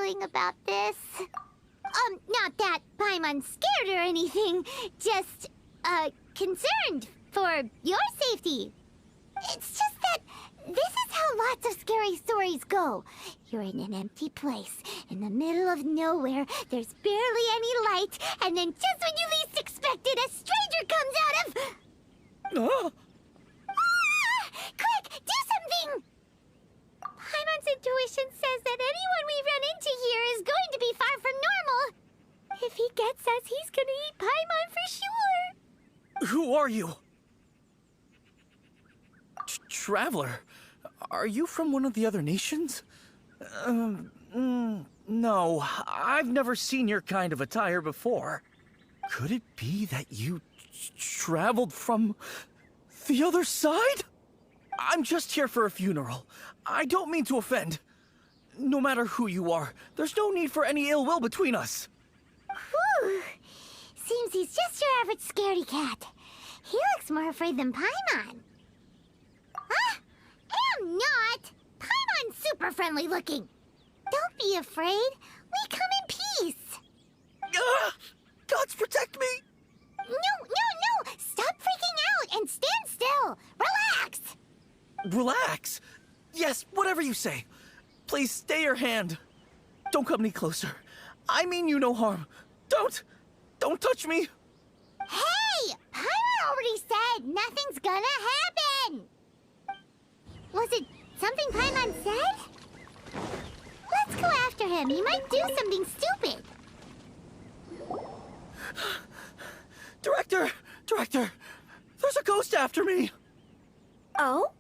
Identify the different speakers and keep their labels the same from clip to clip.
Speaker 1: feeling about this. Not that Paimon's scared or anything, just, concerned for your safety. It's just that this is how lots of scary stories go. You're in an empty place, in the middle of nowhere, there's barely any light, and then just when you least expect it, a stranger comes out of...
Speaker 2: Oh!
Speaker 1: Ah! Quick, do something! Paimon's intuition says that anyone we run into here is going to be far from normal. If he gets us, he's gonna eat Paimon for sure.
Speaker 2: Who are you? Traveler, are you from one of the other nations? No, I've never seen your kind of attire before. Could it be that you traveled from the other side? I'm just here for a funeral. I don't mean to offend. No matter who you are, there's no need for any ill will between us.
Speaker 1: Whew. Seems he's just your average scaredy cat. He looks more afraid than Paimon. Ah, am not! Paimon's super friendly looking. Don't be afraid. We come in peace.
Speaker 2: Gods protect me!
Speaker 1: No! Stop freaking out and stand still. Relax.
Speaker 2: Relax. Yes, whatever you say. Please stay your hand. Don't come any closer. I mean you no harm. Don't touch me.
Speaker 1: Hey! Paimon already said nothing's gonna happen. Was it something Paimon said? Let's go after him. He might do something stupid.
Speaker 2: Director, there's a ghost after me.
Speaker 3: Oh?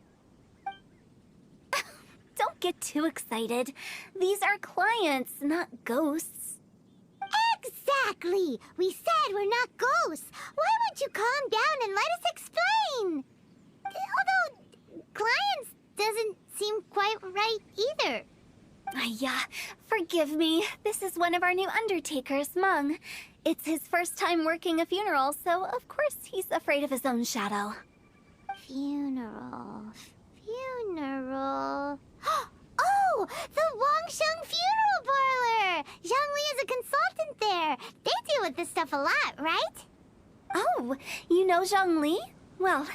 Speaker 3: Don't get too excited. These are clients, not ghosts.
Speaker 1: Exactly! We said we're not ghosts. Why won't you calm down and let us explain? Although, clients doesn't seem quite right either.
Speaker 3: Yeah, forgive me. This is one of our new undertakers, Mung. It's his first time working a funeral, so of course he's afraid of his own shadow.
Speaker 1: Funeral. Oh! The Wangsheng Funeral Parlor! Zhongli is a consultant there. They deal with this stuff a lot, right?
Speaker 3: Oh, you know Zhongli? Well,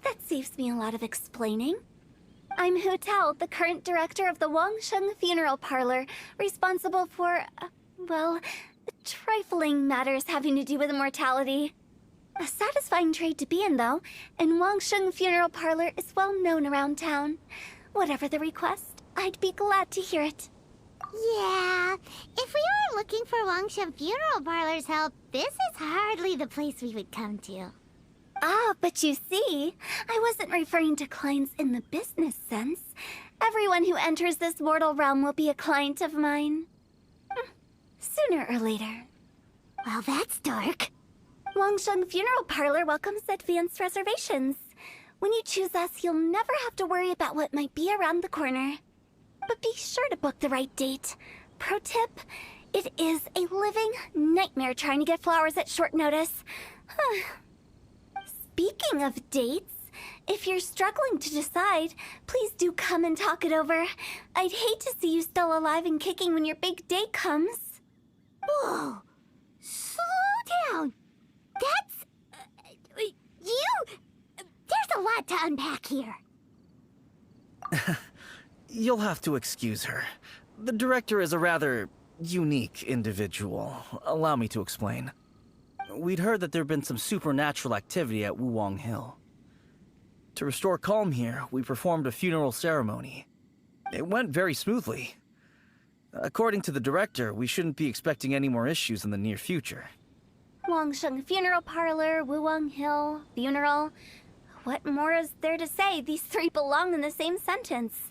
Speaker 3: that saves me a lot of explaining. I'm Hu Tao, the current director of the Wangsheng Funeral Parlor, responsible for, well, trifling matters having to do with immortality. A satisfying trade to be in, though, and Wangsheng Funeral Parlor is well known around town. Whatever the request, I'd be glad to hear it.
Speaker 1: Yeah, if we were looking for Wangsheng Funeral Parlor's help, this is hardly the place we would come to.
Speaker 3: Ah, but you see, I wasn't referring to clients in the business sense. Everyone who enters this mortal realm will be a client of mine. Sooner or later.
Speaker 1: Well, that's dark.
Speaker 3: Wangsheng Funeral Parlor welcomes advanced reservations. When you choose us, you'll never have to worry about what might be around the corner. But be sure to book the right date. Pro tip, it is a living nightmare trying to get flowers at short notice. Speaking of dates, if you're struggling to decide, please do come and talk it over. I'd hate to see you still alive and kicking when your big day comes.
Speaker 1: Whoa! Slow down! That's... There's a lot to unpack here.
Speaker 2: You'll have to excuse her. The director is a rather unique individual. Allow me to explain. We'd heard that there'd been some supernatural activity at Wuwang Hill. To restore calm here, we performed a funeral ceremony. It went very smoothly. According to the director, we shouldn't be expecting any more issues in the near future.
Speaker 3: Wangsheng Funeral Parlor, Wuwang Hill, funeral. What more is there to say? These three belong in the same sentence.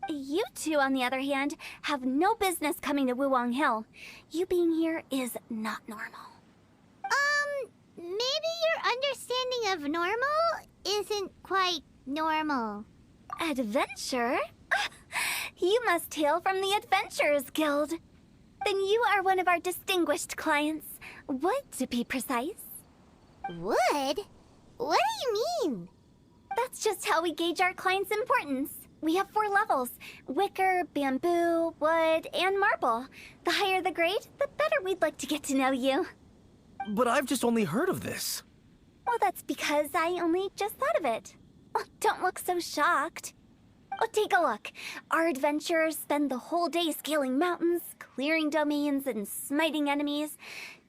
Speaker 3: You two, on the other hand, have no business coming to Wuwang Hill. You being here is not normal.
Speaker 1: Maybe your understanding of normal isn't quite normal.
Speaker 3: Adventure? You must hail from the Adventurers Guild. Then you are one of our distinguished clients. Would, to be precise.
Speaker 1: Would? What do you mean?
Speaker 3: That's just how we gauge our clients' importance. We have 4 levels: wicker, bamboo, wood, and marble. The higher the grade, the better we'd like to get to know you.
Speaker 2: But I've just only heard of this.
Speaker 3: Well, that's because I only just thought of it. Oh, don't look so shocked. Oh, take a look. Our adventurers spend the whole day scaling mountains, clearing domains, and smiting enemies.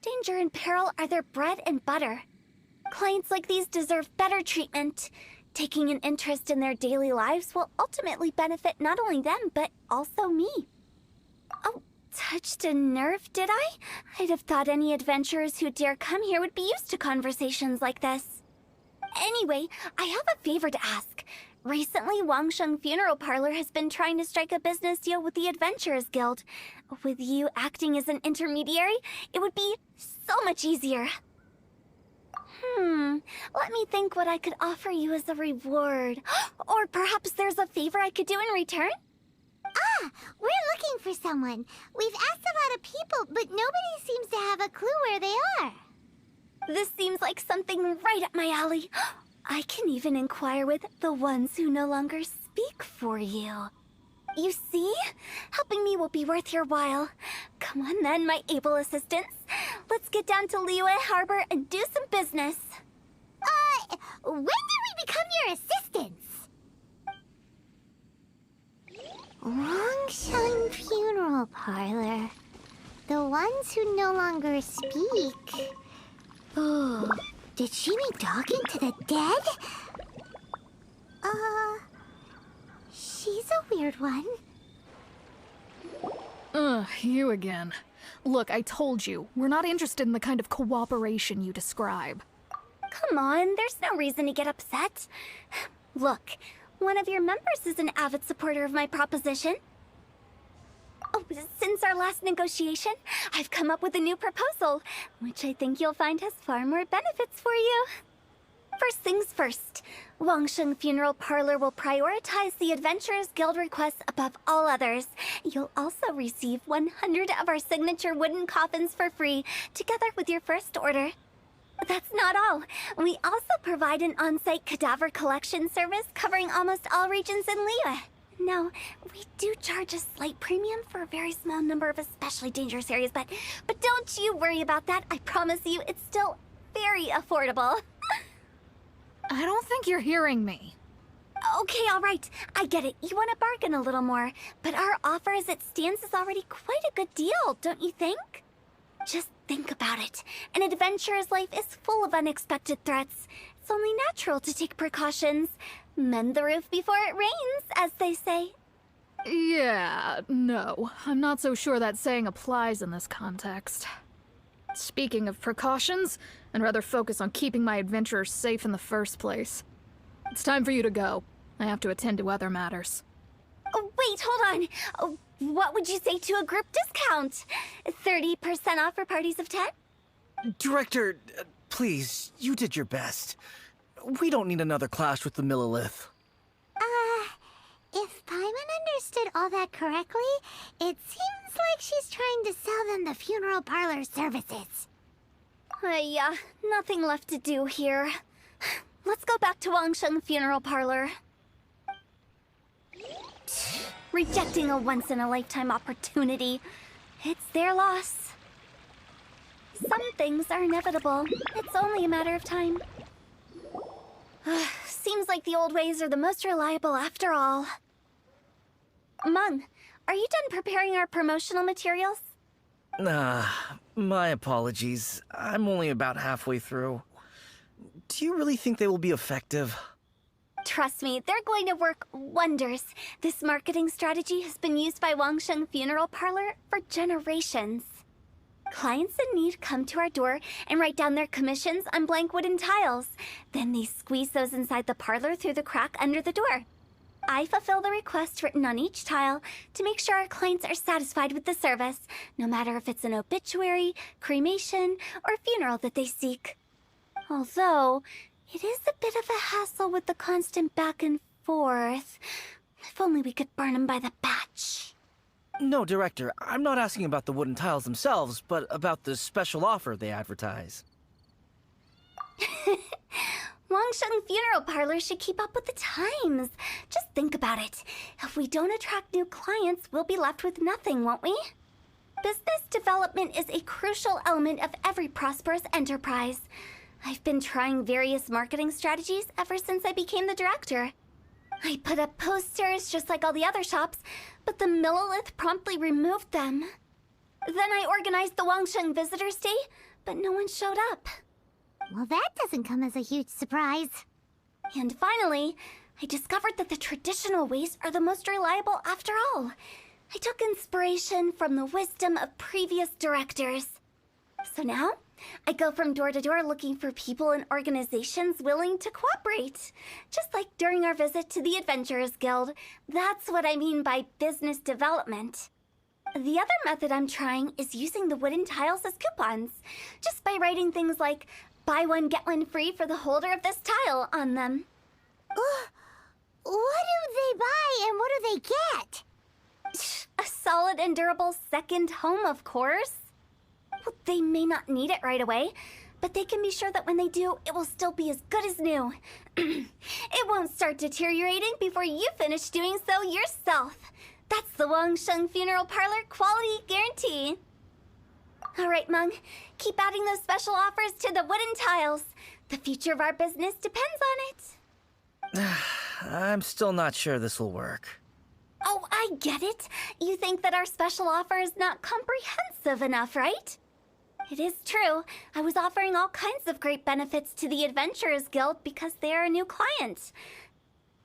Speaker 3: Danger and peril are their bread and butter. Clients like these deserve better treatment. Taking an interest in their daily lives will ultimately benefit not only them, but also me. Oh, touched a nerve, did I? I'd have thought any adventurers who dare come here would be used to conversations like this. Anyway, I have a favor to ask. Recently, Wangsheng Funeral Parlor has been trying to strike a business deal with the Adventurers Guild. With you acting as an intermediary, it would be so much easier. Let me think what I could offer you as a reward. Or perhaps there's a favor I could do in return?
Speaker 1: Ah, we're looking for someone. We've asked a lot of people, but nobody seems to have a clue where they are.
Speaker 3: This seems like something right up my alley. I can even inquire with the ones who no longer speak for you. You see? Helping me will be worth your while. Come on then, my able assistants. Let's get down to Liyue Harbor and do some business.
Speaker 1: When did we become your assistants? Wangsheng Funeral Parlor. The ones who no longer speak. Oh, did she mean talking to the dead? She's a weird one.
Speaker 4: You again. Look, I told you, we're not interested in the kind of cooperation you describe.
Speaker 3: Come on, there's no reason to get upset. Look, one of your members is an avid supporter of my proposition. Oh, since our last negotiation, I've come up with a new proposal, which I think you'll find has far more benefits for you. First things first, Wangsheng Funeral Parlor will prioritize the Adventurers Guild requests above all others. You'll also receive 100 of our signature wooden coffins for free, together with your first order. That's not all. We also provide an on-site cadaver collection service covering almost all regions in Liyue. Now, we do charge a slight premium for a very small number of especially dangerous areas, but don't you worry about that. I promise you, it's still very affordable.
Speaker 4: I don't think you're hearing me.
Speaker 3: Okay, all right. I get it. You want to bargain a little more, but our offer as it stands is already quite a good deal, don't you think? Just think about it. An adventurer's life is full of unexpected threats. It's only natural to take precautions. Mend the roof before it rains, as they say.
Speaker 4: Yeah, no. I'm not so sure that saying applies in this context. Speaking of precautions, I'd rather focus on keeping my adventurers safe in the first place. It's time for you to go. I have to attend to other matters.
Speaker 3: Oh, wait, hold on. Oh, what would you say to a group discount? 30% off for parties of 10?
Speaker 2: Director, please, you did your best. We don't need another clash with the Millilith.
Speaker 1: If Paimon understood all that correctly, it seems like she's trying to sell them the funeral parlor services.
Speaker 3: Yeah, nothing left to do here. Let's go back to Wangsheng Funeral Parlor. Rejecting a once-in-a-lifetime opportunity. It's their loss. Some things are inevitable. It's only a matter of time. Seems like the old ways are the most reliable after all. Mung, are you done preparing our promotional materials?
Speaker 2: My apologies. I'm only about halfway through. Do you really think they will be effective?
Speaker 3: Trust me, they're going to work wonders. This marketing strategy has been used by Wangsheng Funeral Parlor for generations. Clients in need come to our door and write down their commissions on blank wooden tiles. Then they squeeze those inside the parlor through the crack under the door. I fulfill the request written on each tile to make sure our clients are satisfied with the service, no matter if it's an obituary, cremation, or funeral that they seek. Although, it is a bit of a hassle with the constant back and forth. If only we could burn them by the batch.
Speaker 2: No, Director, I'm not asking about the wooden tiles themselves, but about the special offer they advertise.
Speaker 3: Wangsheng Funeral Parlor should keep up with the times. Just think about it. If we don't attract new clients, we'll be left with nothing, won't we? Business development is a crucial element of every prosperous enterprise. I've been trying various marketing strategies ever since I became the director. I put up posters just like all the other shops, but the Millilith promptly removed them. Then I organized the Wangsheng Visitors Day, but no one showed up.
Speaker 1: Well, that doesn't come as a huge surprise.
Speaker 3: And finally, I discovered that the traditional ways are the most reliable after all. I took inspiration from the wisdom of previous directors. So now, I go from door to door looking for people and organizations willing to cooperate. Just like during our visit to the Adventurers Guild. That's what I mean by business development. The other method I'm trying is using the wooden tiles as coupons. Just by writing things like, buy one, get one free for the holder of this tile on them.
Speaker 1: What do they buy and what do they get?
Speaker 3: A solid and durable second home, of course. Well, they may not need it right away, but they can be sure that when they do, it will still be as good as new. It won't start deteriorating before you finish doing so yourself. That's the Wangsheng Funeral Parlor quality guarantee. All right, Mung, keep adding those special offers to the wooden tiles. The future of our business depends on it.
Speaker 2: I'm still not sure this will work.
Speaker 3: Oh, I get it. You think that our special offer is not comprehensive enough, right? It is true. I was offering all kinds of great benefits to the Adventurers Guild because they are a new client.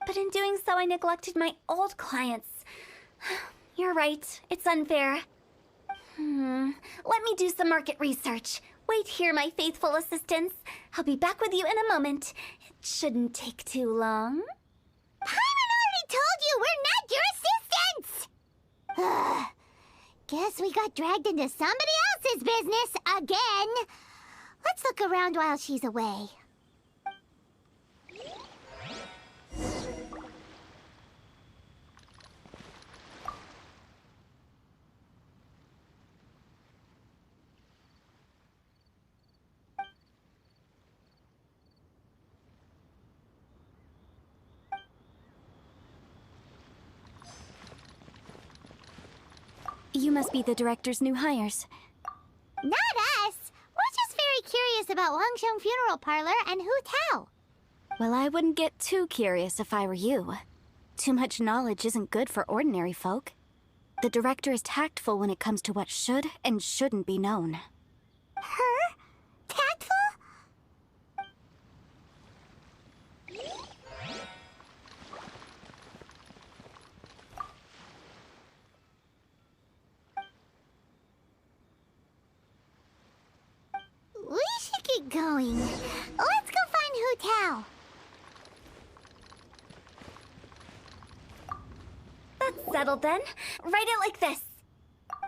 Speaker 3: But in doing so, I neglected my old clients. You're right. It's unfair. Let me do some market research. Wait here, my faithful assistants. I'll be back with you in a moment. It shouldn't take too long.
Speaker 1: Paimon already told you we're not your assistants! Guess we got dragged into somebody else's business again. Let's look around while she's away.
Speaker 3: You must be the director's new hires.
Speaker 1: Not us! We're just very curious about Wangsheng Funeral Parlor and Hu Tao.
Speaker 3: Well, I wouldn't get too curious if I were you. Too much knowledge isn't good for ordinary folk. The director is tactful when it comes to what should and shouldn't be known.
Speaker 1: Her? Tactful? We should get going. Let's go find Hu Tao.
Speaker 3: That's settled then. Write it like this.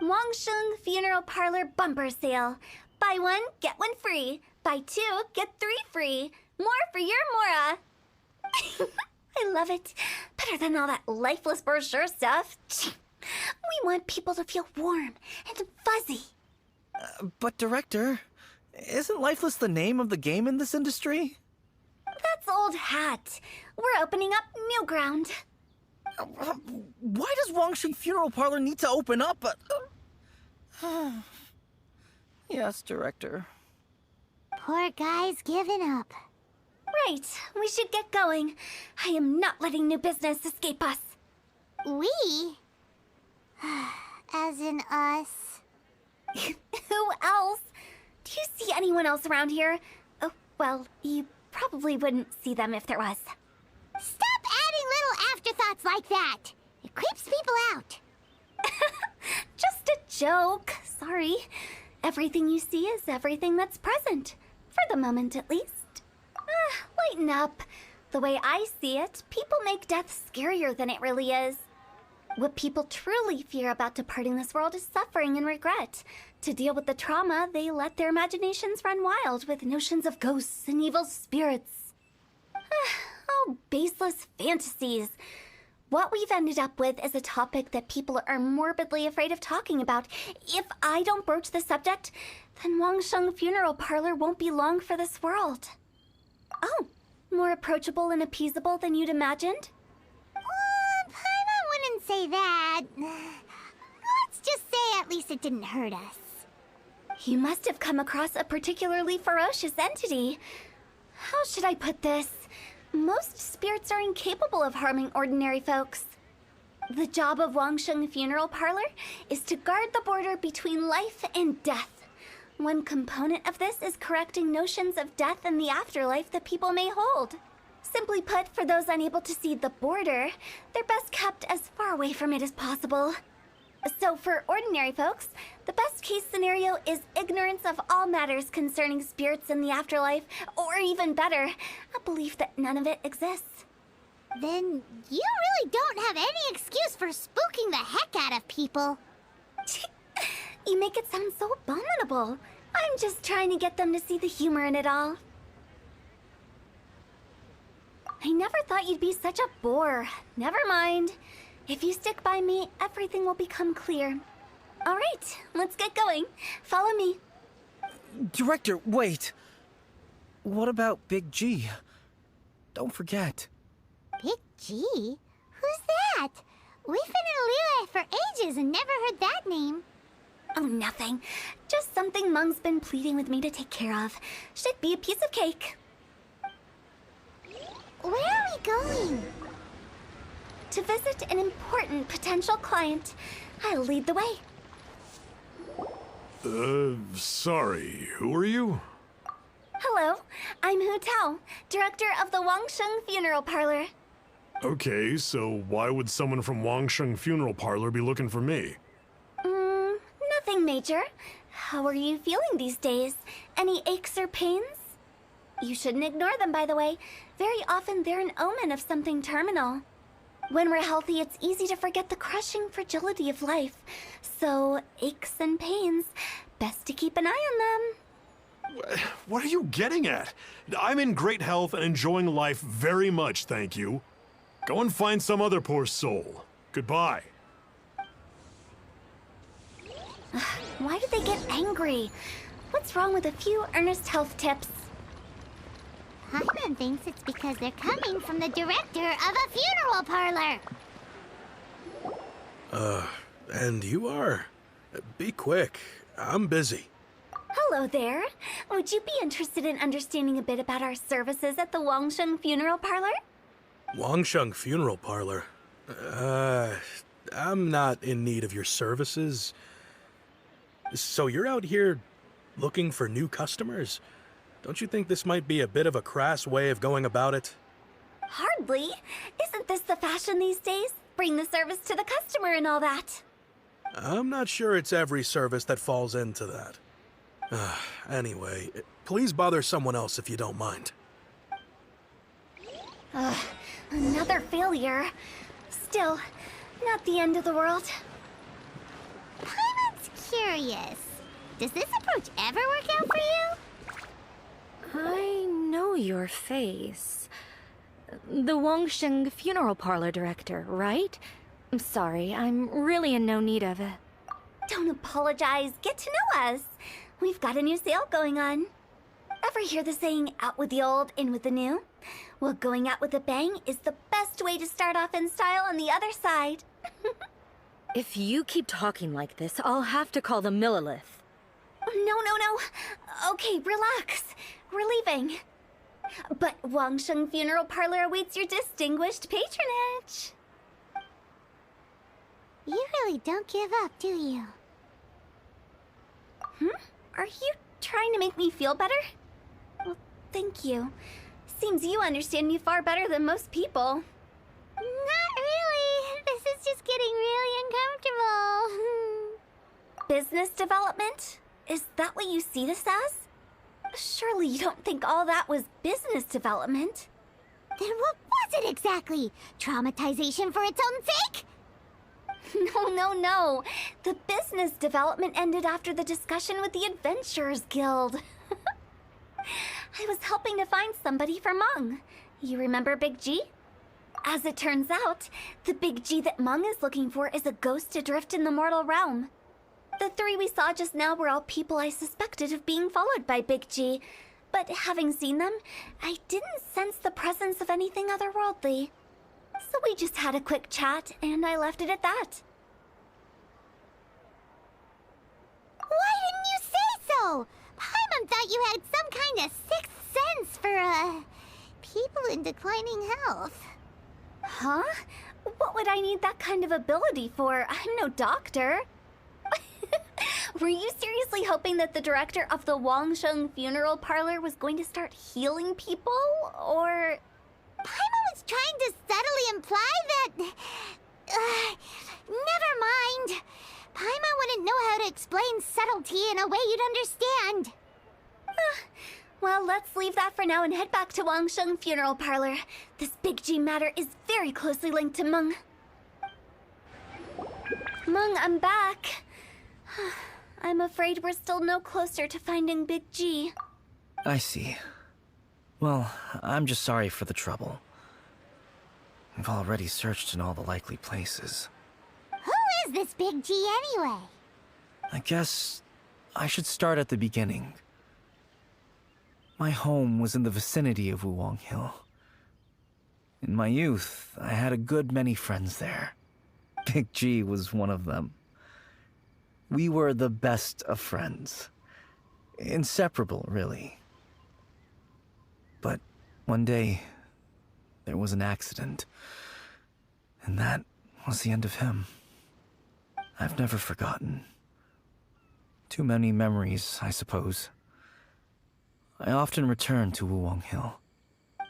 Speaker 3: Wangsheng Funeral Parlor Bumper Sale. Buy one, get one free. Buy two, get three free. More for your Mora. I love it. Better than all that lifeless brochure stuff. We want people to feel warm and fuzzy.
Speaker 2: But Director, isn't Lifeless the name of the game in this industry?
Speaker 3: That's old hat. We're opening up new ground.
Speaker 2: Why does Wangsheng Funeral Parlor need to open up? Yes, Director.
Speaker 1: Poor guy's given up.
Speaker 3: Right, we should get going. I am not letting new business escape us.
Speaker 1: We? As in us.
Speaker 3: Who else? Do you see anyone else around here? Oh, well, you probably wouldn't see them if there was.
Speaker 1: Stop adding little afterthoughts like that. It creeps people out.
Speaker 3: Just a joke. Sorry. Everything you see is everything that's present. For the moment, at least. Lighten up. The way I see it, people make death scarier than it really is. What people truly fear about departing this world is suffering and regret. To deal with the trauma, they let their imaginations run wild with notions of ghosts and evil spirits. Oh, baseless fantasies. What we've ended up with is a topic that people are morbidly afraid of talking about. If I don't broach the subject, then Wangsheng Funeral Parlor won't be long for this world. Oh, More approachable and appeasable than you'd imagined?
Speaker 1: Paimon wouldn't say that. Let's just say at least it didn't hurt us.
Speaker 3: You must have come across a particularly ferocious entity. How should I put this? Most spirits are incapable of harming ordinary folks. The job of Wangsheng Funeral Parlor is to guard the border between life and death. One component of this is correcting notions of death and the afterlife that people may hold. Simply put, for those unable to see the border, they're best kept as far away from it as possible. So for ordinary folks, the best case scenario is ignorance of all matters concerning spirits in the afterlife, or even better, a belief that none of it exists.
Speaker 1: Then you really don't have any excuse for spooking the heck out of people.
Speaker 3: You make it sound so abominable. I'm just trying to get them to see the humor in it all. I never thought you'd be such a bore. Never mind. If you stick by me, everything will become clear. All right, let's get going. Follow me.
Speaker 2: Director, wait! What about Big G? Don't forget.
Speaker 1: Big G? Who's that? We've been in Liyue for ages and never heard that name.
Speaker 3: Oh, nothing. Just something Mung's been pleading with me to take care of. Should be a piece of cake.
Speaker 1: Where are we going?
Speaker 3: To visit an important potential client. I'll lead the way.
Speaker 5: Sorry, who are you?
Speaker 3: Hello, I'm Hu Tao, director of the Wangsheng Funeral Parlor.
Speaker 5: Okay, so why would someone from Wangsheng Funeral Parlor be looking for me?
Speaker 3: Nothing major. How are you feeling these days? Any aches or pains? You shouldn't ignore them, by the way. Very often they're an omen of something terminal. When we're healthy, it's easy to forget the crushing fragility of life. So, aches and pains, best to keep an eye on them.
Speaker 5: What are you getting at? I'm in great health and enjoying life very much, thank you. Go and find some other poor soul. Goodbye.
Speaker 3: Why do they get angry? What's wrong with a few earnest health tips?
Speaker 1: Paimon thinks it's because they're coming from the director of a funeral parlor.
Speaker 6: And you are? Be quick. I'm busy.
Speaker 3: Hello there. Would you be interested in understanding a bit about our services at the Wangsheng Funeral Parlor?
Speaker 6: Wangsheng Funeral Parlor? I'm not in need of your services. So you're out here looking for new customers? Don't you think this might be a bit of a crass way of going about it?
Speaker 3: Hardly. Isn't this the fashion these days? Bring the service to the customer and all that.
Speaker 6: I'm not sure it's every service that falls into that. Anyway, please bother someone else if you don't mind.
Speaker 3: Another failure. Still, not the end of the world.
Speaker 1: Paimon's curious. Does this approach ever work out for you?
Speaker 7: I know your face. The Wangsheng Funeral Parlor director, right? I'm sorry, I'm really in no need of it.
Speaker 3: Don't apologize. Get to know us. We've got a new sale going on. Ever hear the saying, out with the old, in with the new? Well, going out with a bang is the best way to start off in style on the other side.
Speaker 7: If you keep talking like this, I'll have to call the Millilith.
Speaker 3: No. Okay, relax. We're leaving. But Wangsheng Funeral Parlor awaits your distinguished patronage.
Speaker 1: You really don't give up, do you?
Speaker 3: Are you trying to make me feel better? Well, thank you. Seems you understand me far better than most people.
Speaker 1: Not really. This is just getting really uncomfortable.
Speaker 3: Business development? Is that what you see this as? Surely you don't think all that was business development.
Speaker 1: Then what was it exactly? Traumatization for its own sake?
Speaker 3: No. The business development ended after the discussion with the Adventurers Guild. I was helping to find somebody for Mung. You remember Big G? As it turns out, the Big G that Mung is looking for is a ghost adrift in the mortal realm. The three we saw just now were all people I suspected of being followed by Big G, but having seen them, I didn't sense the presence of anything otherworldly. So we just had a quick chat, and I left it at that.
Speaker 1: Why didn't you say so? Paimon thought you had some kind of sixth sense for, people in declining health.
Speaker 3: Huh? What would I need that kind of ability for? I'm no doctor. Were you seriously hoping that the director of the Wangsheng Funeral Parlor was going to start healing people, or...?
Speaker 1: Paimon was trying to subtly imply that... never mind. Paimon wouldn't know how to explain subtlety in a way you'd understand.
Speaker 3: Well, let's leave that for now and head back to Wangsheng Funeral Parlor. This Big G matter is very closely linked to Meng. Meng, I'm back. I'm afraid we're still no closer to finding Big G.
Speaker 2: I see. Well, I'm just sorry for the trouble. I've already searched in all the likely places.
Speaker 1: Who is this Big G anyway?
Speaker 2: I guess I should start at the beginning. My home was in the vicinity of Wuwang Hill. In my youth, I had a good many friends there. Big G was one of them. We were the best of friends. Inseparable, really. But one day, there was an accident. And that was the end of him. I've never forgotten. Too many memories, I suppose. I often return to Wuwang Hill.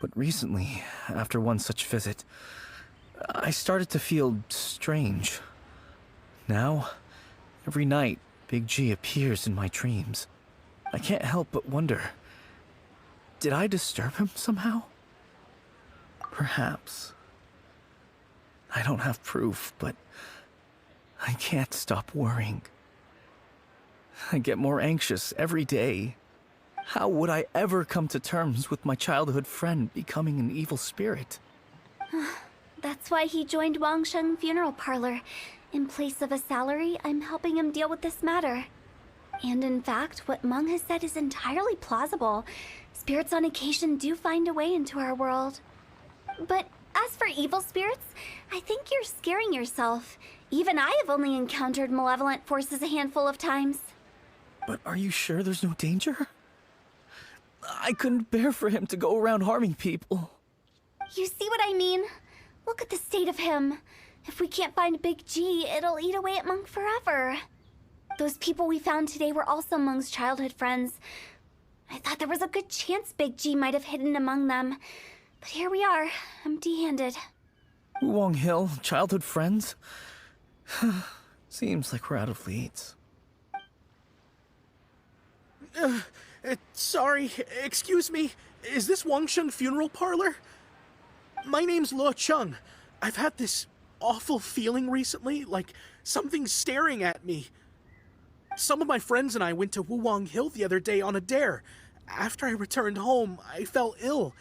Speaker 2: But recently, after one such visit, I started to feel strange. Now, every night, Big G appears in my dreams. I can't help but wonder, did I disturb him somehow? Perhaps. I don't have proof, but I can't stop worrying. I get more anxious every day. How would I ever come to terms with my childhood friend becoming an evil spirit?
Speaker 3: That's why he joined Wangsheng Funeral Parlor. In place of a salary, I'm helping him deal with this matter. And in fact, what Meng has said is entirely plausible. Spirits on occasion do find a way into our world. But as for evil spirits, I think you're scaring yourself. Even I have only encountered malevolent forces a handful of times.
Speaker 2: But are you sure there's no danger? I couldn't bear for him to go around harming people.
Speaker 3: You see what I mean? Look at the state of him. If we can't find Big G, it'll eat away at Meng forever. Those people we found today were also Meng's childhood friends. I thought there was a good chance Big G might have hidden among them. But here we are, empty-handed.
Speaker 2: Wuwang Hill, childhood friends? Seems like we're out of leads.
Speaker 6: Sorry, excuse me. Is this Wangsheng Funeral Parlor? My name's Luo Chung. I've had this awful feeling recently, like something's staring at me. Some of my friends and I went to Wuwang Hill the other day on a dare. After I returned home, I fell ill.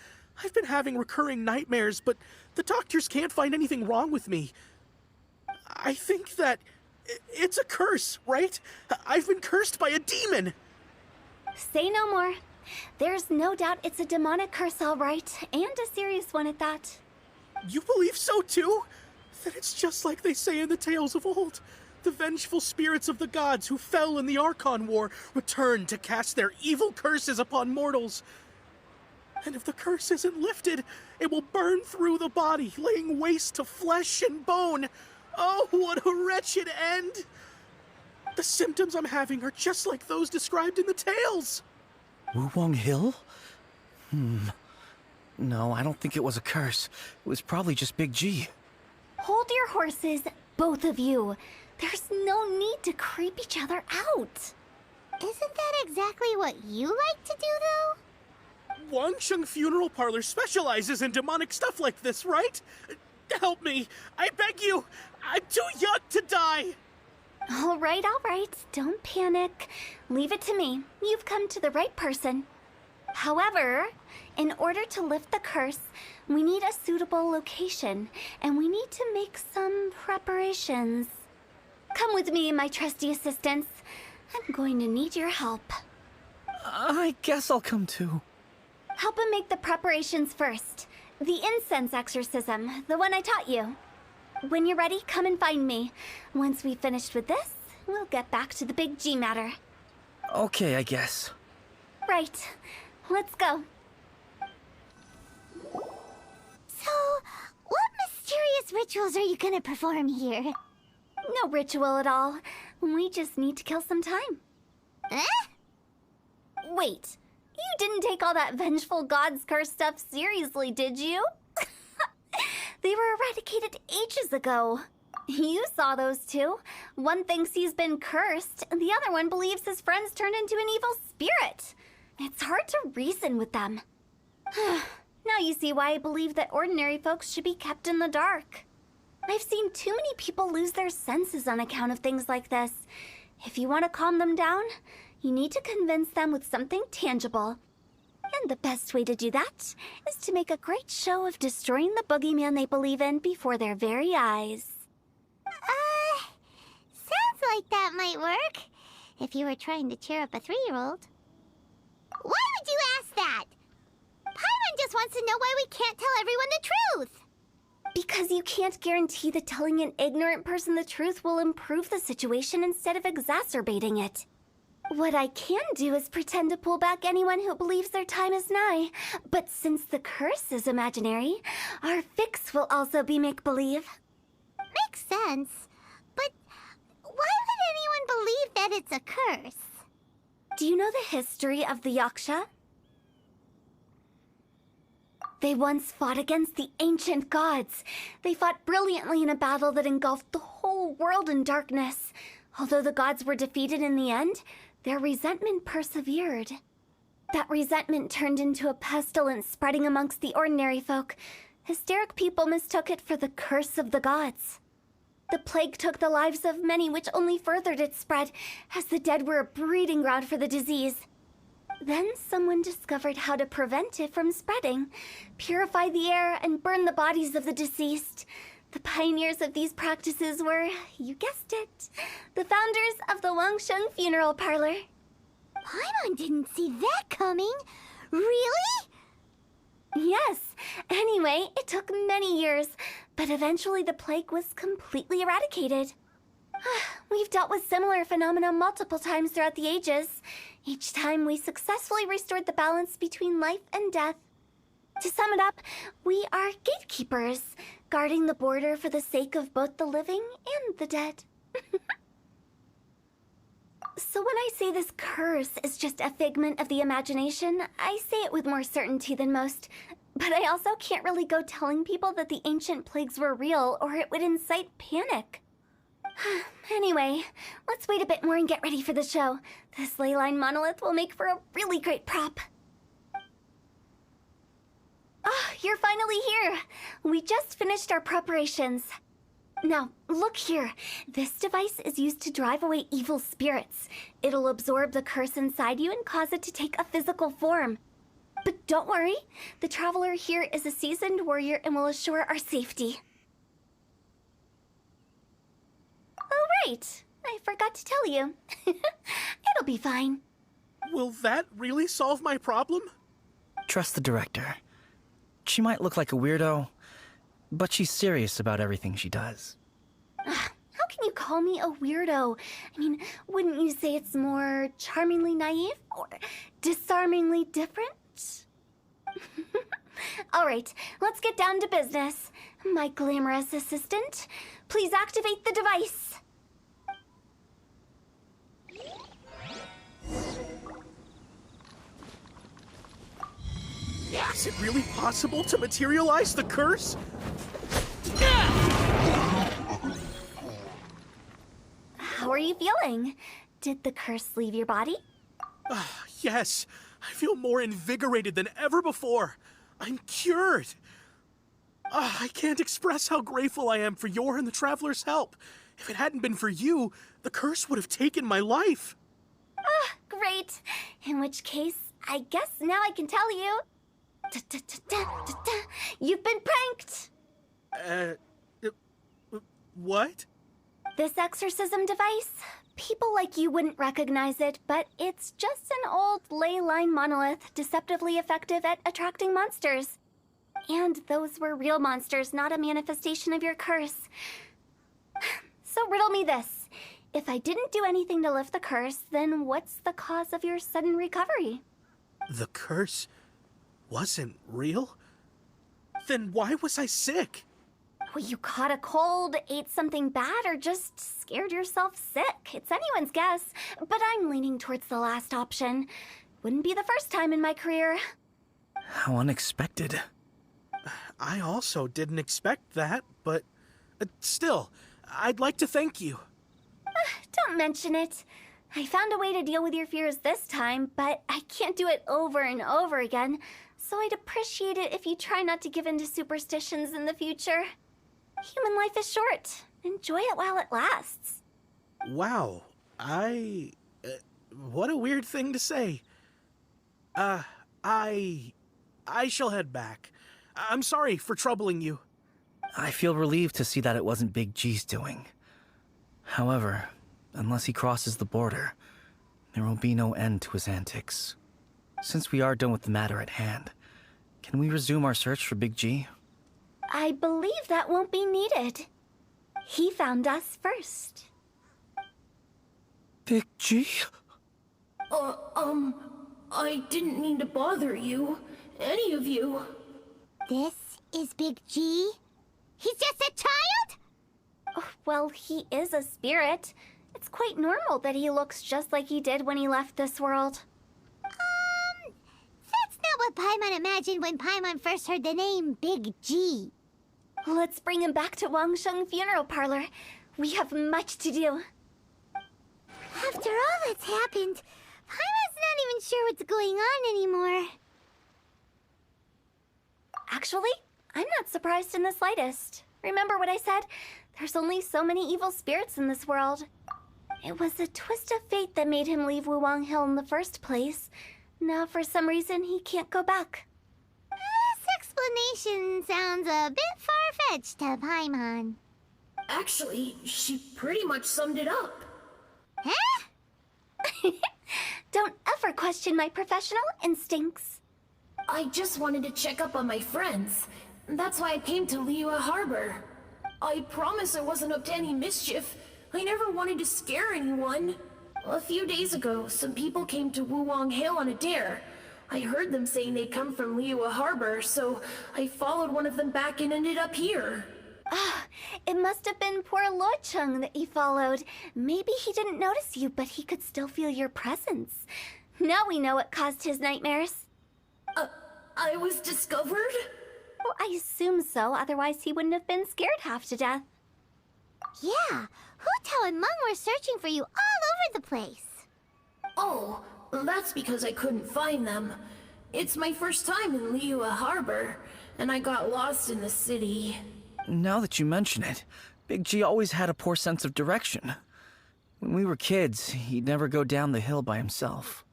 Speaker 6: I've been having recurring nightmares, but the doctors can't find anything wrong with me. I think that it's a curse, right? I've been cursed by a demon.
Speaker 3: Say no more. There's no doubt it's a demonic curse, all right, and a serious one at that.
Speaker 6: You believe so too? Then it's just like they say in the tales of old. The vengeful spirits of the gods who fell in the Archon War return to cast their evil curses upon mortals. And if the curse isn't lifted, it will burn through the body, laying waste to flesh and bone. Oh, what a wretched end! The symptoms I'm having are just like those described in the tales.
Speaker 2: Wuwang Hill? No, I don't think it was a curse. It was probably just Big G.
Speaker 3: Hold your horses, both of you. There's no need to creep each other out.
Speaker 1: Isn't that exactly what you like to do, though?
Speaker 6: Wangsheng Funeral Parlor specializes in demonic stuff like this, right? Help me. I beg you. I'm too young to die.
Speaker 3: All right. Don't panic. Leave it to me. You've come to the right person. However, in order to lift the curse, we need a suitable location, and we need to make some preparations. Come with me, my trusty assistants. I'm going to need your help.
Speaker 2: I guess I'll come too.
Speaker 3: help him make the preparations first. The incense exorcism, the one I taught you. When you're ready, come and find me. Once we've finished with this, we'll get back to the big G matter.
Speaker 2: Okay, I guess.
Speaker 3: Right. Let's go.
Speaker 1: So, what mysterious rituals are you gonna perform here?
Speaker 3: No ritual at all. We just need to kill some time.
Speaker 1: Eh?
Speaker 3: Wait, you didn't take all that vengeful god's curse stuff seriously, did you? They were eradicated ages ago. You saw those two. One thinks he's been cursed, and the other one believes his friends turned into an evil spirit. It's hard to reason with them. Now you see why I believe that ordinary folks should be kept in the dark. I've seen too many people lose their senses on account of things like this. If you want to calm them down, you need to convince them with something tangible. And the best way to do that is to make a great show of destroying the boogeyman they believe in before their very eyes.
Speaker 1: Sounds like that might work. If you were trying to cheer up a 3-year-old. Why would you ask that? Paimon just wants to know why we can't tell everyone the truth.
Speaker 3: Because you can't guarantee that telling an ignorant person the truth will improve the situation instead of exacerbating it. What I can do is pretend to pull back anyone who believes their time is nigh. But since the curse is imaginary, our fix will also be make-believe.
Speaker 1: Makes sense. But why would anyone believe that it's a curse?
Speaker 3: Do you know the history of the Yaksha? They once fought against the ancient gods. They fought brilliantly in a battle that engulfed the whole world in darkness. Although the gods were defeated in the end, their resentment persevered. That resentment turned into a pestilence spreading amongst the ordinary folk. Hysteric people mistook it for the curse of the gods. The plague took the lives of many, which only furthered its spread, as the dead were a breeding ground for the disease. Then someone discovered how to prevent it from spreading, purify the air, and burn the bodies of the deceased. The pioneers of these practices were, you guessed it, the founders of the Wangsheng Funeral Parlor.
Speaker 1: Paimon didn't see that coming. Really?
Speaker 3: Yes. Anyway, it took many years, but eventually the plague was completely eradicated. We've dealt with similar phenomena multiple times throughout the ages. Each time we successfully restored the balance between life and death. To sum it up, we are gatekeepers, guarding the border for the sake of both the living and the dead. So when I say this curse is just a figment of the imagination, I say it with more certainty than most. But I also can't really go telling people that the ancient plagues were real, or it would incite panic. Anyway, let's wait a bit more and get ready for the show. This leyline monolith will make for a really great prop. Oh, you're finally here! We just finished our preparations. Now, look here. This device is used to drive away evil spirits. It'll absorb the curse inside you and cause it to take a physical form. But don't worry, the traveler here is a seasoned warrior and will assure our safety. Oh, right. I forgot to tell you. It'll be fine.
Speaker 6: Will that really solve my problem?
Speaker 2: Trust the director. She might look like a weirdo, but she's serious about everything she does.
Speaker 3: How can you call me a weirdo? I mean, wouldn't you say it's more charmingly naive or disarmingly different? All right, let's get down to business. My glamorous assistant, please activate the device.
Speaker 6: Is it really possible to materialize the curse?
Speaker 3: How are you feeling? Did the curse leave your body?
Speaker 6: Yes, I feel more invigorated than ever before. I'm cured. I can't express how grateful I am for your and the Traveler's help. If it hadn't been for you, the curse would have taken my life.
Speaker 3: Great. In which case, I guess now I can tell you. You've been pranked!
Speaker 6: What?
Speaker 3: This exorcism device? People like you wouldn't recognize it, but it's just an old ley line monolith deceptively effective at attracting monsters. And those were real monsters, not a manifestation of your curse. So riddle me this. If I didn't do anything to lift the curse, then what's the cause of your sudden recovery?
Speaker 6: The curse wasn't real? Then why was I sick?
Speaker 3: Well, you caught a cold, ate something bad, or just scared yourself sick. It's anyone's guess, but I'm leaning towards the last option. Wouldn't be the first time in my career.
Speaker 2: How unexpected.
Speaker 6: I also didn't expect that, but still, I'd like to thank you.
Speaker 3: Don't mention it. I found a way to deal with your fears this time, but I can't do it over and over again, so I'd appreciate it if you try not to give in to superstitions in the future. Human life is short. Enjoy it while it lasts.
Speaker 6: Wow, what a weird thing to say. I shall head back. I'm sorry for troubling you.
Speaker 2: I feel relieved to see that it wasn't Big G's doing. However, unless he crosses the border, there will be no end to his antics. Since we are done with the matter at hand, can we resume our search for Big G?
Speaker 3: I believe that won't be needed. He found us first.
Speaker 2: Big G?
Speaker 8: I didn't mean to bother you. Any of you.
Speaker 1: This is Big G? He's just a child?
Speaker 3: Oh, well, he is a spirit. It's quite normal that he looks just like he did when he left this world.
Speaker 1: That's not what Paimon imagined when Paimon first heard the name Big G.
Speaker 3: Let's bring him back to Wangsheng Funeral Parlor. We have much to do.
Speaker 1: After all that's happened, Paimon's not even sure what's going on anymore.
Speaker 3: Actually, I'm not surprised in the slightest. Remember what I said? There's only so many evil spirits in this world. It was a twist of fate that made him leave Wuwang Hill in the first place. Now, for some reason, he can't go back.
Speaker 1: This explanation sounds a bit far-fetched to Paimon.
Speaker 8: Actually, she pretty much summed it up.
Speaker 1: Huh?
Speaker 3: Don't ever question my professional instincts.
Speaker 8: I just wanted to check up on my friends. That's why I came to Liyue Harbor. I promise I wasn't up to any mischief. I never wanted to scare anyone. A few days ago, some people came to Wuwang Hill on a dare. I heard them saying they'd come from Liyue Harbor, so I followed one of them back and ended up here.
Speaker 3: It must have been poor Luocheng that you followed. Maybe he didn't notice you, but he could still feel your presence. Now we know what caused his nightmares.
Speaker 8: I was discovered?
Speaker 3: Well, I assume so, otherwise he wouldn't have been scared half to death.
Speaker 1: Yeah, Hu Tao and Meng were searching for you all over the place.
Speaker 8: Oh, that's because I couldn't find them. It's my first time in Liyue Harbor, and I got lost in the city.
Speaker 2: Now that you mention it, Big G always had a poor sense of direction. When we were kids, he'd never go down the hill by himself.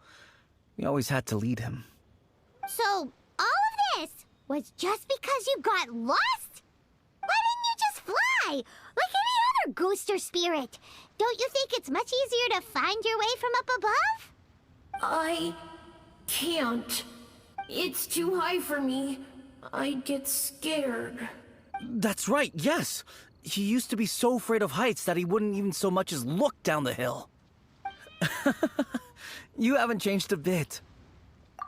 Speaker 2: We always had to lead him.
Speaker 1: So, all of this was just because you got lost? Why didn't you just fly? Like any other ghost or spirit? Don't you think it's much easier to find your way from up above?
Speaker 8: I can't. It's too high for me. I'd get scared.
Speaker 2: That's right, yes! He used to be so afraid of heights that he wouldn't even so much as look down the hill. You haven't changed a bit.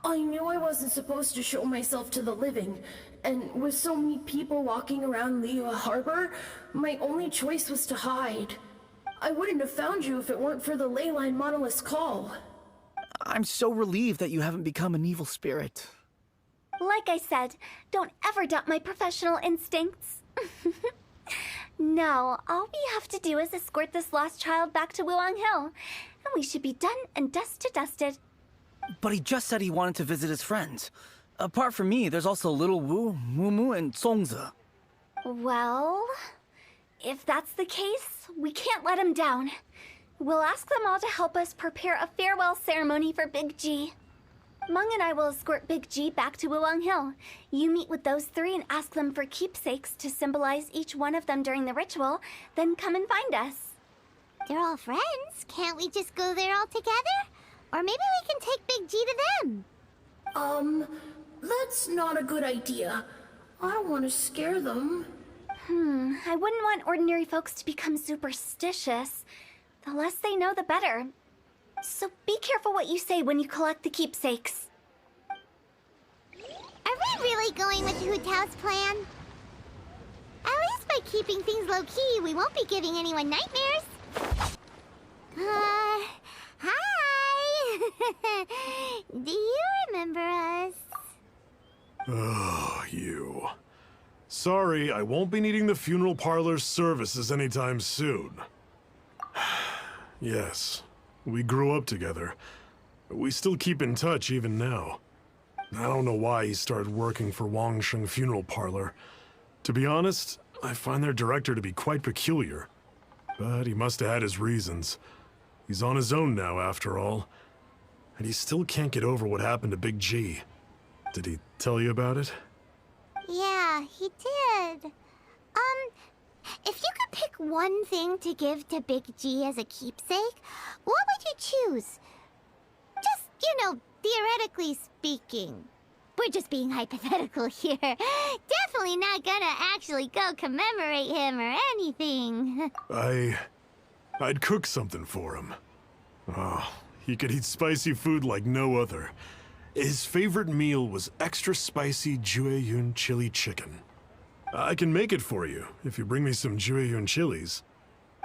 Speaker 8: I knew I wasn't supposed to show myself to the living, and with so many people walking around Liyue Harbor, my only choice was to hide. I wouldn't have found you if it weren't for the leyline monolith's call.
Speaker 2: I'm so relieved that you haven't become an evil spirit.
Speaker 3: Like I said, don't ever doubt my professional instincts. Now, all we have to do is escort this lost child back to Wuwang Hill, and we should be done and dust to dusted.
Speaker 2: But he just said he wanted to visit his friends. Apart from me, there's also Little Wu, Mumu, and Songzi.
Speaker 3: Well, if that's the case, we can't let him down. We'll ask them all to help us prepare a farewell ceremony for Big G. Meng and I will escort Big G back to Wuwang Hill. You meet with those three and ask them for keepsakes to symbolize each one of them during the ritual, then come and find us.
Speaker 1: They're all friends. Can't we just go there all together? Or maybe we can take Big G to them.
Speaker 8: That's not a good idea. I don't want to scare them.
Speaker 3: I wouldn't want ordinary folks to become superstitious. The less they know, the better. So be careful what you say when you collect the keepsakes.
Speaker 1: Are we really going with Hu Tao's plan? At least by keeping things low-key, we won't be giving anyone nightmares. Hi! Do you remember us?
Speaker 5: Oh, you. Sorry, I won't be needing the funeral parlor's services anytime soon. Yes, we grew up together. We still keep in touch even now. I don't know why he started working for Wangsheng Funeral Parlor. To be honest, I find their director to be quite peculiar. But he must have had his reasons. He's on his own now, after all. And he still can't get over what happened to Big G. Did he tell you about it?
Speaker 1: Yeah, he did. If you could pick one thing to give to Big G as a keepsake, what would you choose? Just, theoretically speaking. We're just being hypothetical here. Definitely not gonna actually go commemorate him or anything.
Speaker 5: I'd cook something for him. Oh, he could eat spicy food like no other. His favorite meal was extra spicy Jueyun chili chicken. I can make it for you if you bring me some Jueyun chilies.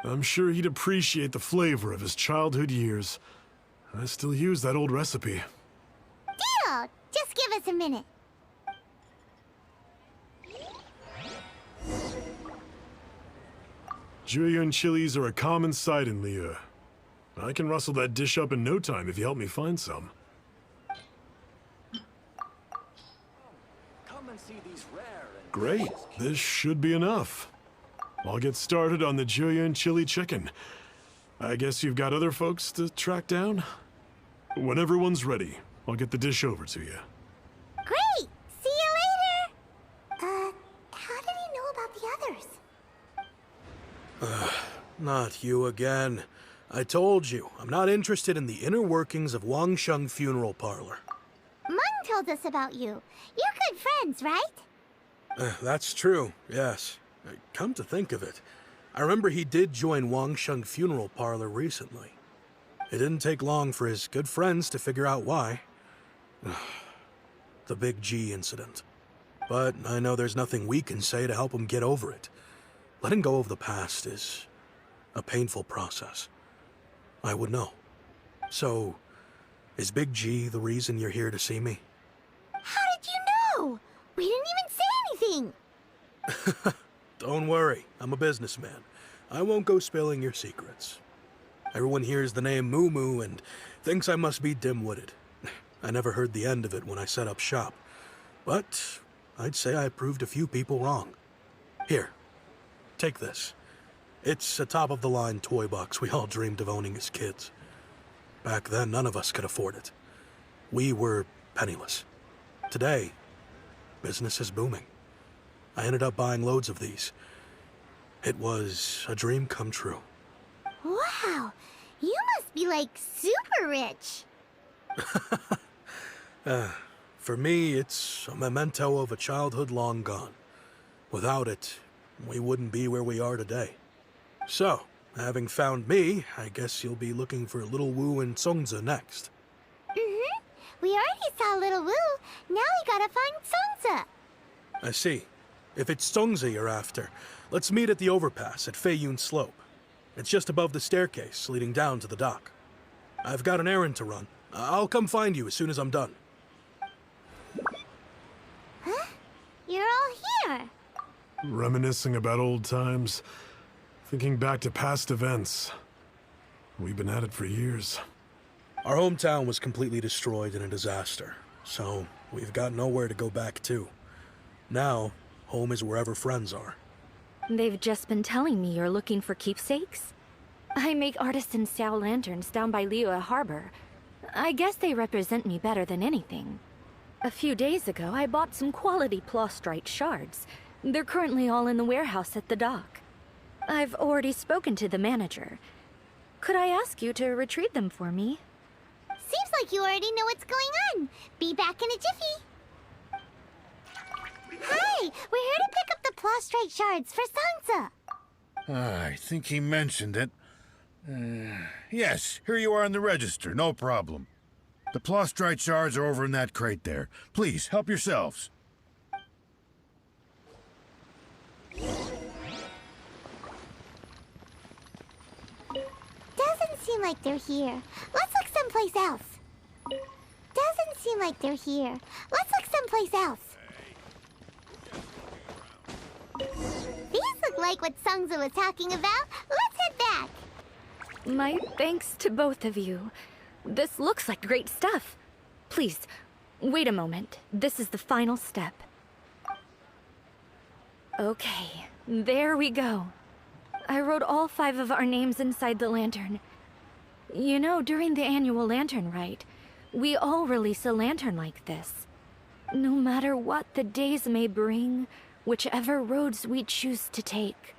Speaker 5: I'm sure he'd appreciate the flavor of his childhood years. I still use that old recipe.
Speaker 1: Deal! Just give us a minute.
Speaker 5: Jueyun chilies are a common sight in Liyue. I can rustle that dish up in no time if you help me find some. Great, this should be enough. I'll get started on the Jueyun chili chicken. I guess you've got other folks to track down? When everyone's ready, I'll get the dish over to you.
Speaker 1: Great! See you later! How did he know about the others?
Speaker 6: Not you again. I told you, I'm not interested in the inner workings of Wangsheng Funeral Parlor.
Speaker 1: Mung told us about you. You're good friends, right?
Speaker 6: That's true, yes. Come to think of it, I remember he did join Wangsheng Funeral Parlor recently. It didn't take long for his good friends to figure out why. The Big G incident. But I know there's nothing we can say to help him get over it. Letting go of the past is a painful process. I would know. So, is Big G the reason you're here to see me?
Speaker 1: How did you know? We didn't even say anything.
Speaker 6: Don't worry, I'm a businessman. I won't go spilling your secrets. Everyone hears the name Moo Moo and thinks I must be dim-witted. I never heard the end of it when I set up shop. But I'd say I proved a few people wrong. Here, take this. It's a top-of-the-line toy box we all dreamed of owning as kids. Back then, none of us could afford it. We were penniless. Today, business is booming. I ended up buying loads of these. It was a dream come true.
Speaker 1: Wow, you must be like super rich.
Speaker 6: For me, it's a memento of a childhood long gone. Without it, we wouldn't be where we are today. So, having found me, I guess you'll be looking for Little Wu and Songza next.
Speaker 1: Mm-hmm. We already saw Little Wu. Now we gotta find Songza.
Speaker 6: I see. If it's Songza you're after, let's meet at the overpass at Feiyun Slope. It's just above the staircase leading down to the dock. I've got an errand to run. I'll come find you as soon as I'm done.
Speaker 1: Huh? You're all here.
Speaker 5: Reminiscing about old times, thinking back to past events. We've been at it for years.
Speaker 6: Our hometown was completely destroyed in a disaster, so we've got nowhere to go back to. Now, home is wherever friends are.
Speaker 7: They've just been telling me you're looking for keepsakes? I make artisan Xiao lanterns down by Liyue Harbor. I guess they represent me better than anything. A few days ago, I bought some quality plastrite shards. They're currently all in the warehouse at the dock. I've already spoken to the manager. Could I ask you to retrieve them for me?
Speaker 1: Seems like you already know what's going on. Be back in a jiffy. Hi, we're here to pick up the Plostrite shards for Sansa.
Speaker 9: I think he mentioned it. Yes, here you are in the register, no problem. The Plostrite shards are over in that crate there. Please, help yourselves.
Speaker 1: Doesn't seem like they're here. Let's look someplace else. Doesn't seem like they're here. Let's look someplace else. These look like what Sungza was talking about. Let's head back.
Speaker 7: My thanks to both of you. This looks like great stuff. Please, wait a moment. This is the final step. Okay, there we go. I wrote all 5 of our names inside the lantern. You know, during the annual lantern rite, we all release a lantern like this. No matter what the days may bring, whichever roads we choose to take.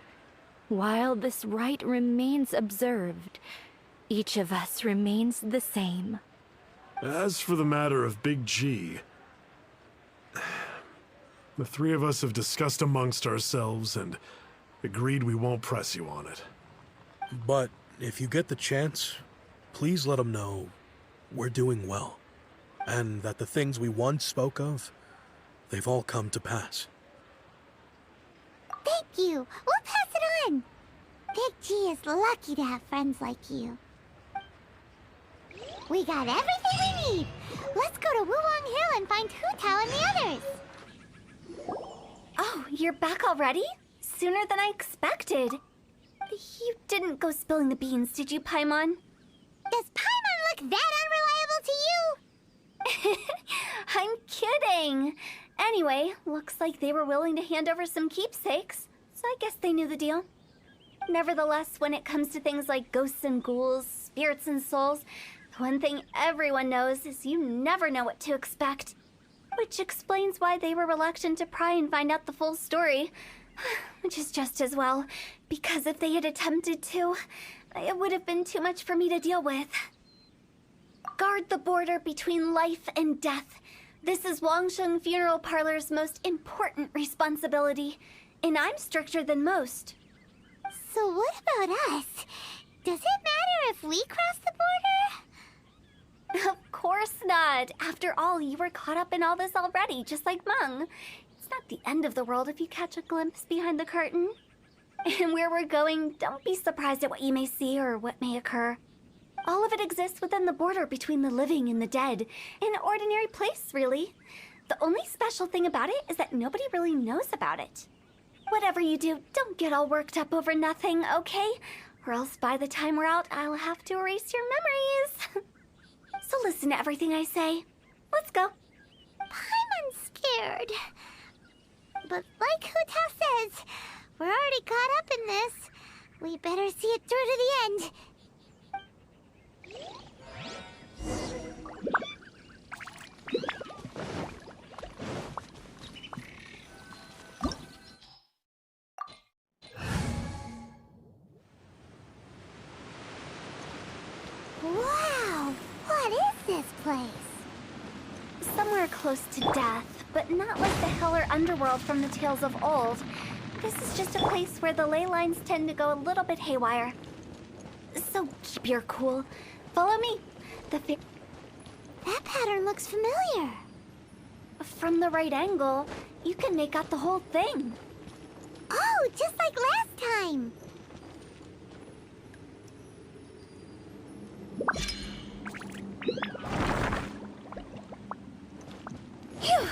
Speaker 7: While this rite remains observed, each of us remains the same.
Speaker 5: As for the matter of Big G, the 3 of us have discussed amongst ourselves and agreed we won't press you on it.
Speaker 6: But if you get the chance, please let him know we're doing well, and that the things we once spoke of, they've all come to pass.
Speaker 1: Thank you. We'll pass it on. Big G is lucky to have friends like you. We got everything we need. Let's go to Wuwang Hill and find Hu Tao and the others.
Speaker 3: Oh, you're back already? Sooner than I expected. You didn't go spilling the beans, did you, Paimon?
Speaker 1: Does Paimon look that unreliable to you?
Speaker 3: I'm kidding. Anyway, looks like they were willing to hand over some keepsakes, so I guess they knew the deal. Nevertheless, when it comes to things like ghosts and ghouls, spirits and souls, the one thing everyone knows is you never know what to expect. Which explains why they were reluctant to pry and find out the full story. Which is just as well, because if they had attempted to, it would have been too much for me to deal with. Guard the border between life and death. This is Wangsheng Funeral Parlor's most important responsibility, and I'm stricter than most.
Speaker 1: So what about us? Does it matter if we cross the border?
Speaker 3: Of course not. After all, you were caught up in all this already, just like Meng. It's not the end of the world if you catch a glimpse behind the curtain. And where we're going, don't be surprised at what you may see or what may occur. All of it exists within the border between the living and the dead. An ordinary place, really. The only special thing about it is that nobody really knows about it. Whatever you do, don't get all worked up over nothing, okay? Or else by the time we're out, I'll have to erase your memories. So listen to everything I say. Let's go.
Speaker 1: Paimon's scared. But like Hu Tao says, we're already caught up in this. We better see it through to the end. Wow, what is this place?
Speaker 3: Somewhere close to death, but not like the hell or underworld from the tales of old. This is just a place where the ley lines tend to go a little bit haywire. So keep your cool. Follow me.
Speaker 1: That pattern looks familiar.
Speaker 3: From the right angle, you can make out the whole thing.
Speaker 1: Oh, just like last time.
Speaker 3: Phew!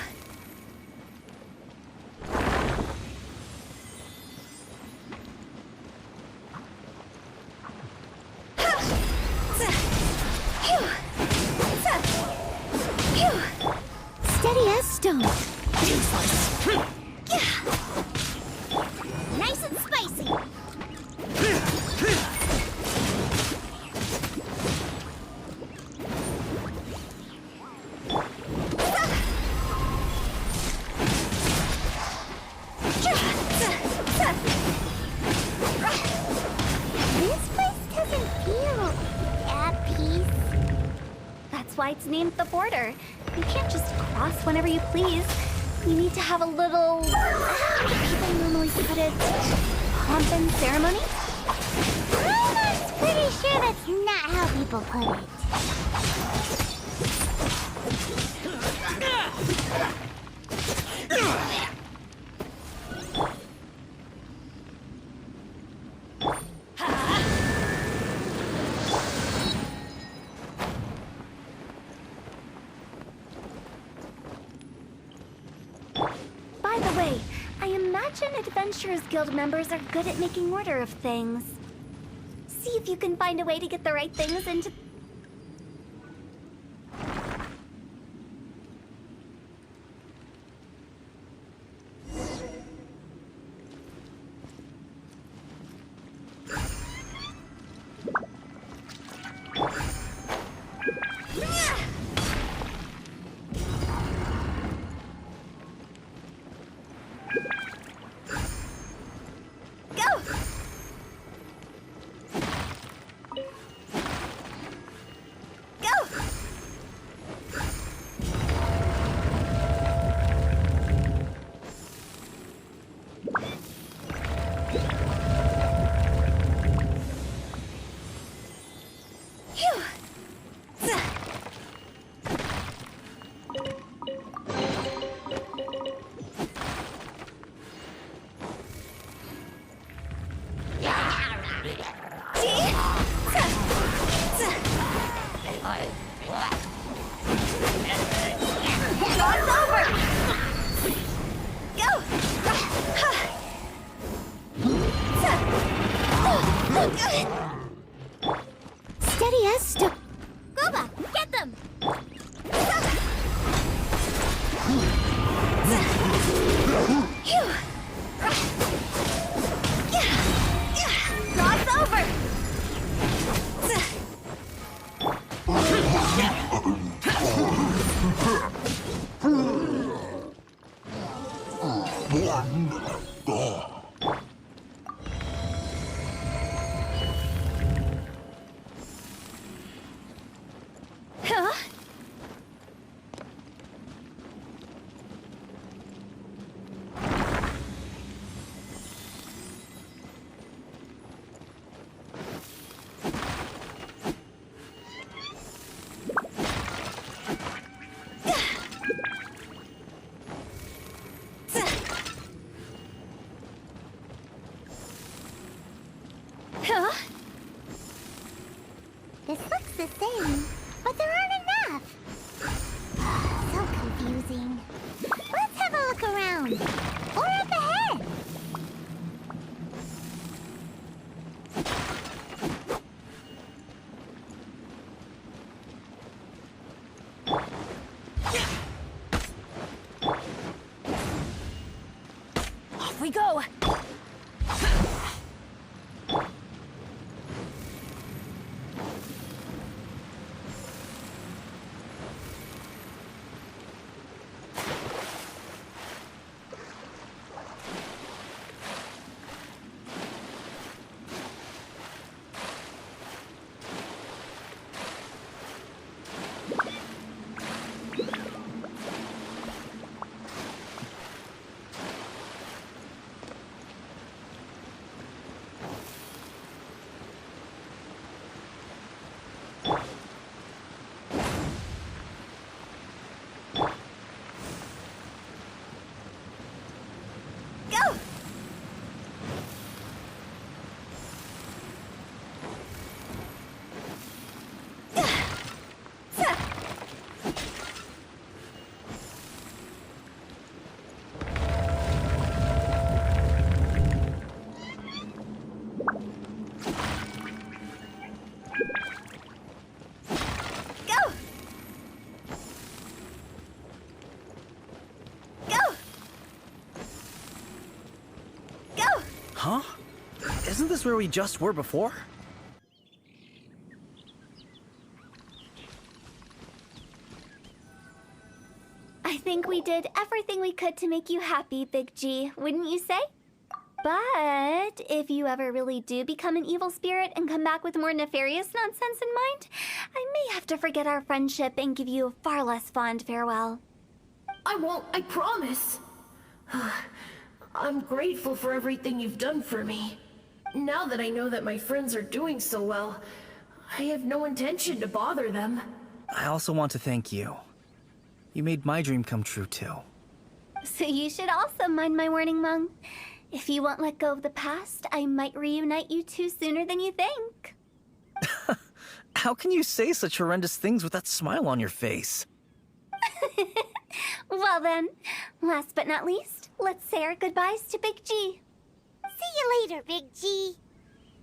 Speaker 1: Steady as stone.
Speaker 3: Nice and spicy.
Speaker 1: This place doesn't feel
Speaker 3: That's why it's named the border. You can't just cross whenever you please. You need to have a little... how do people normally put it? Pomp and ceremony?
Speaker 1: I'm pretty sure that's not how people put it.
Speaker 3: By the way, I imagine Adventurers Guild members are good at making order of things. See if you can find a way to get the right things into...
Speaker 1: Steady as sto... Goba, get them!
Speaker 3: Cross over! Huh? Huh?
Speaker 1: This looks the same, but there aren't enough. So confusing. Let's have a look around. Or up ahead.
Speaker 7: Off we go!
Speaker 3: Go! Go! Go! Go!
Speaker 2: Huh? Isn't this where we just were before?
Speaker 3: I think we did everything we could to make you happy, Big G, wouldn't you say? But if you ever really do become an evil spirit and come back with more nefarious nonsense in mind, I may have to forget our friendship and give you a far less fond farewell.
Speaker 8: I won't, I promise. I'm grateful for everything you've done for me. Now that I know that my friends are doing so well, I have no intention to bother them.
Speaker 2: I also want to thank you. You made my dream come true, too.
Speaker 3: So you should also mind my warning, Mung. If you won't let go of the past, I might reunite you two sooner than you think.
Speaker 2: How can you say such horrendous things with that smile on your face?
Speaker 3: Well then, last but not least, let's say our goodbyes to Big G.
Speaker 1: See you later, Big G.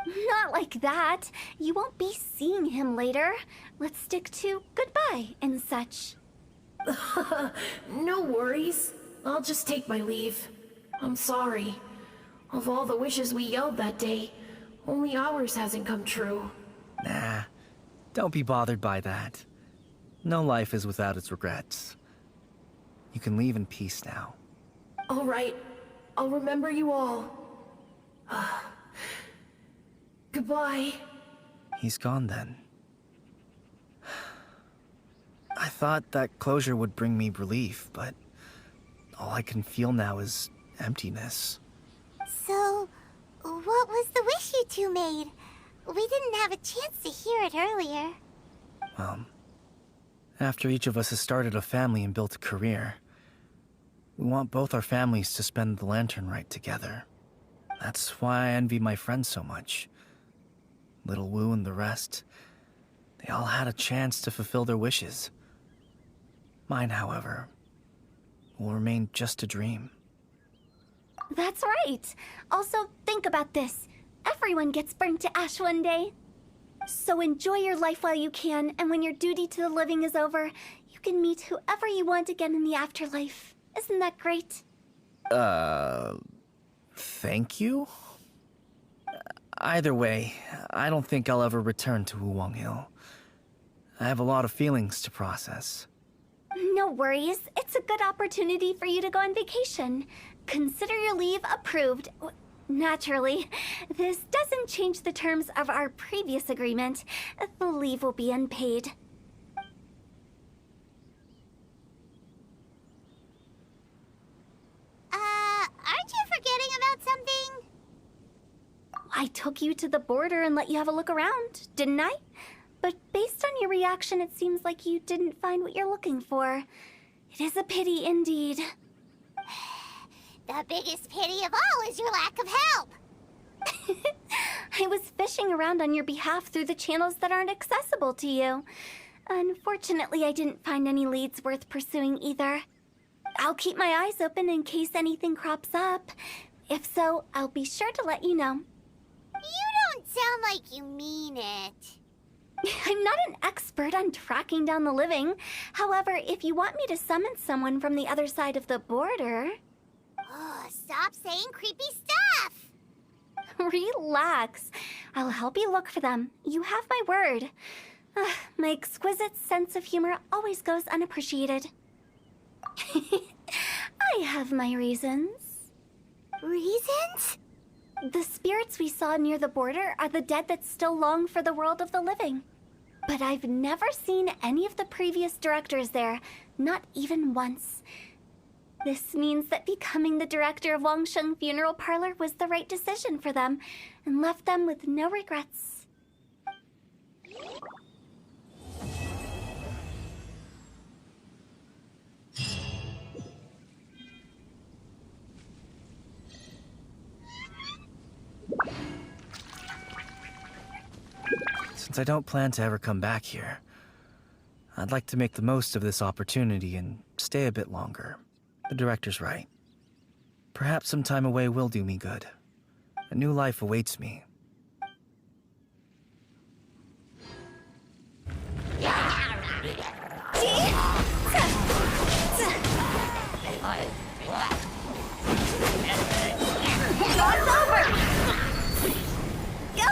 Speaker 3: Not like that. You won't be seeing him later. Let's stick to goodbye and such.
Speaker 8: No worries. I'll just take my leave. I'm sorry. Of all the wishes we yelled that day, only ours hasn't come true.
Speaker 2: Nah, don't be bothered by that. No life is without its regrets. You can leave in peace now.
Speaker 8: All right. I'll remember you all. Goodbye.
Speaker 2: He's gone then. I thought that closure would bring me relief, but all I can feel now is emptiness.
Speaker 1: So, what was the wish you two made? We didn't have a chance to hear it earlier.
Speaker 2: After each of us has started a family and built a career, we want both our families to spend the Lantern Rite together. That's why I envy my friends so much. Little Wu and the rest, they all had a chance to fulfill their wishes. Mine, however, will remain just a dream.
Speaker 3: That's right. Also, think about this. Everyone gets burnt to ash one day. So enjoy your life while you can, and when your duty to the living is over, you can meet whoever you want again in the afterlife. Isn't that great?
Speaker 2: Thank you? Either way, I don't think I'll ever return to Wuwang Hill. I have a lot of feelings to process.
Speaker 3: No worries. It's a good opportunity for you to go on vacation. Consider your leave approved. Naturally, this doesn't change the terms of our previous agreement. The leave will be unpaid.
Speaker 1: Aren't you forgetting about something?
Speaker 3: I took you to the border and let you have a look around, didn't I? But based on your reaction, it seems like you didn't find what you're looking for. It is a pity indeed.
Speaker 1: The biggest pity of all is your lack of help.
Speaker 3: I was fishing around on your behalf through the channels that aren't accessible to you. Unfortunately, I didn't find any leads worth pursuing either. I'll keep my eyes open in case anything crops up. If so, I'll be sure to let you know.
Speaker 1: You don't sound like you mean it.
Speaker 3: I'm not an expert on tracking down the living. However, if you want me to summon someone from the other side of the border...
Speaker 1: Oh, stop saying creepy stuff!
Speaker 3: Relax. I'll help you look for them. You have my word. My exquisite sense of humor always goes unappreciated. I have my reasons.
Speaker 1: Reasons?
Speaker 3: The spirits we saw near the border are the dead that still long for the world of the living. But I've never seen any of the previous directors there, not even once. This means that becoming the director of Wangsheng Funeral Parlor was the right decision for them, and left them with no regrets.
Speaker 2: Since I don't plan to ever come back here, I'd like to make the most of this opportunity and stay a bit longer. The director's right. Perhaps some time away will do me good. A new life awaits me.
Speaker 3: It's over! Go!